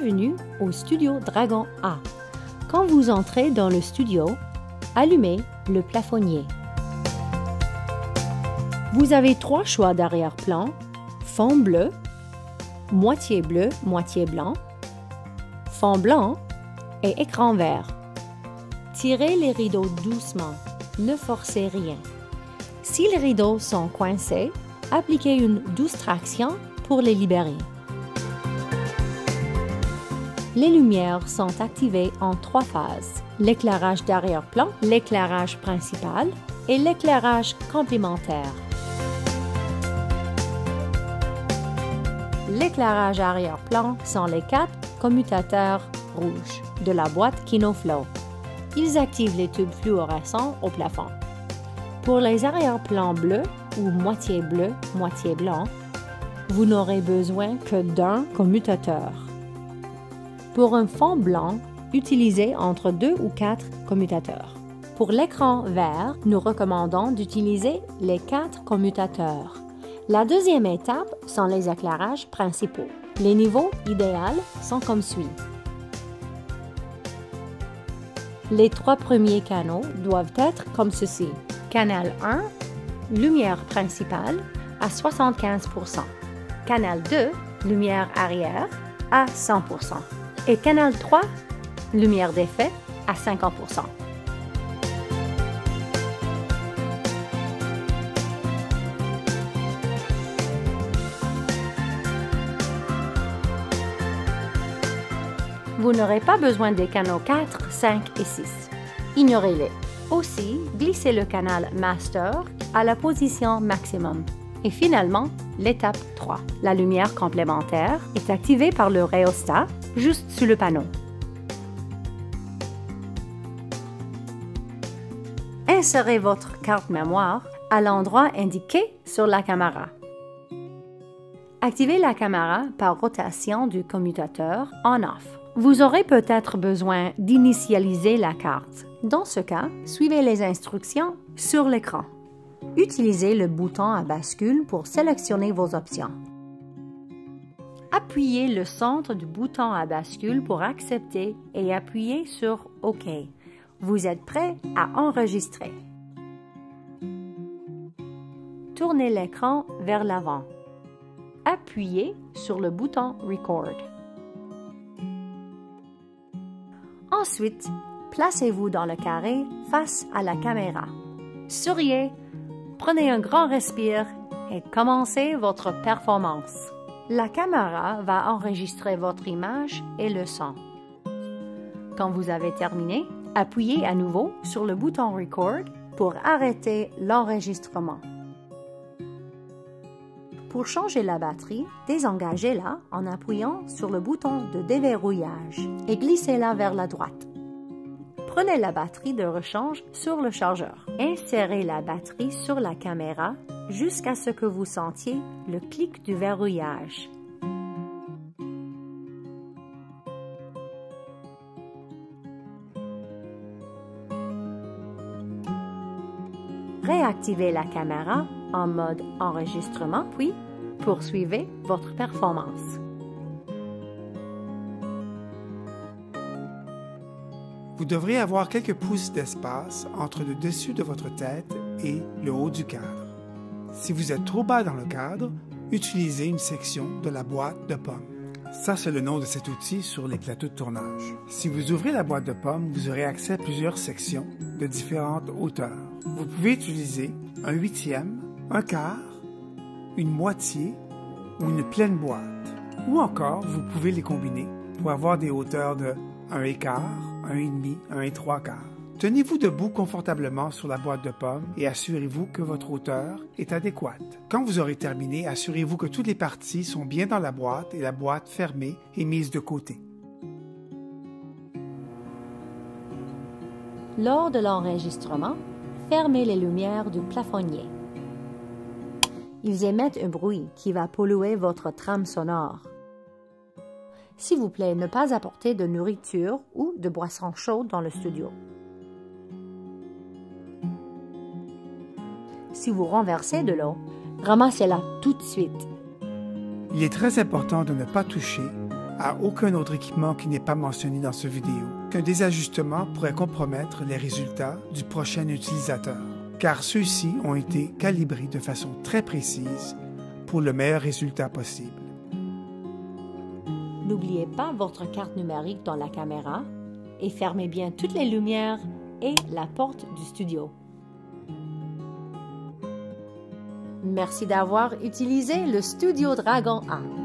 Bienvenue au studio Dragon A. Quand vous entrez dans le studio, allumez le plafonnier. Vous avez 3 choix d'arrière-plan: fond bleu, moitié blanc, fond blanc et écran vert. Tirez les rideaux doucement, ne forcez rien. Si les rideaux sont coincés, appliquez une douce traction pour les libérer. Les lumières sont activées en 3 phases: l'éclairage d'arrière-plan, l'éclairage principal et l'éclairage complémentaire. L'éclairage arrière-plan sont les 4 commutateurs rouges de la boîte KinoFlow. Ils activent les tubes fluorescents au plafond. Pour les arrière-plans bleus ou moitié blanc, vous n'aurez besoin que d'un commutateur. Pour un fond blanc, utilisez entre 2 ou 4 commutateurs. Pour l'écran vert, nous recommandons d'utiliser les 4 commutateurs. La deuxième étape sont les éclairages principaux. Les niveaux idéaux sont comme suit. Les 3 premiers canaux doivent être comme ceci. Canal 1, lumière principale à 75%. Canal 2, lumière arrière à 100%. Et canal 3, lumière d'effet à 50%. Vous n'aurez pas besoin des canaux 4, 5 et 6. Ignorez-les. Aussi, glissez le canal Master à la position maximum. Et finalement, l'étape 3. La lumière complémentaire est activée par le rhéostat juste sous le panneau. Insérez votre carte mémoire à l'endroit indiqué sur la caméra. Activez la caméra par rotation du commutateur on-off. Vous aurez peut-être besoin d'initialiser la carte. Dans ce cas, suivez les instructions sur l'écran. Utilisez le bouton à bascule pour sélectionner vos options. Appuyez le centre du bouton à bascule pour accepter et appuyez sur OK. Vous êtes prêt à enregistrer. Tournez l'écran vers l'avant. Appuyez sur le bouton Record. Ensuite, placez-vous dans le carré face à la caméra. Souriez, prenez un grand respire et commencez votre performance. La caméra va enregistrer votre image et le son. Quand vous avez terminé, appuyez à nouveau sur le bouton Record pour arrêter l'enregistrement. Pour changer la batterie, désengagez-la en appuyant sur le bouton de déverrouillage et glissez-la vers la droite. Prenez la batterie de rechange sur le chargeur. Insérez la batterie sur la caméra jusqu'à ce que vous sentiez le clic du verrouillage. Réactivez la caméra en mode enregistrement, puis poursuivez votre performance. Vous devrez avoir quelques pouces d'espace entre le dessus de votre tête et le haut du cadre. Si vous êtes trop bas dans le cadre, utilisez une section de la boîte de pommes. Ça, c'est le nom de cet outil sur les plateaux de tournage. Si vous ouvrez la boîte de pommes, vous aurez accès à plusieurs sections de différentes hauteurs. Vous pouvez utiliser un 1/8, un quart, une moitié ou une pleine boîte. Ou encore, vous pouvez les combiner pour avoir des hauteurs de 1/4, 1,5, 1,75. Tenez-vous debout confortablement sur la boîte de pommes et assurez-vous que votre hauteur est adéquate. Quand vous aurez terminé, assurez-vous que toutes les parties sont bien dans la boîte et la boîte fermée et mise de côté. Lors de l'enregistrement, fermez les lumières du plafonnier. Ils émettent un bruit qui va polluer votre trame sonore. S'il vous plaît, ne pas apporter de nourriture ou de boissons chaudes dans le studio. Si vous renversez de l'eau, ramassez-la tout de suite. Il est très important de ne pas toucher à aucun autre équipement qui n'est pas mentionné dans cette vidéo, qu'un désajustement pourrait compromettre les résultats du prochain utilisateur, car ceux-ci ont été calibrés de façon très précise pour le meilleur résultat possible. N'oubliez pas votre carte numérique dans la caméra et fermez bien toutes les lumières et la porte du studio. Merci d'avoir utilisé le Studio Dragon A.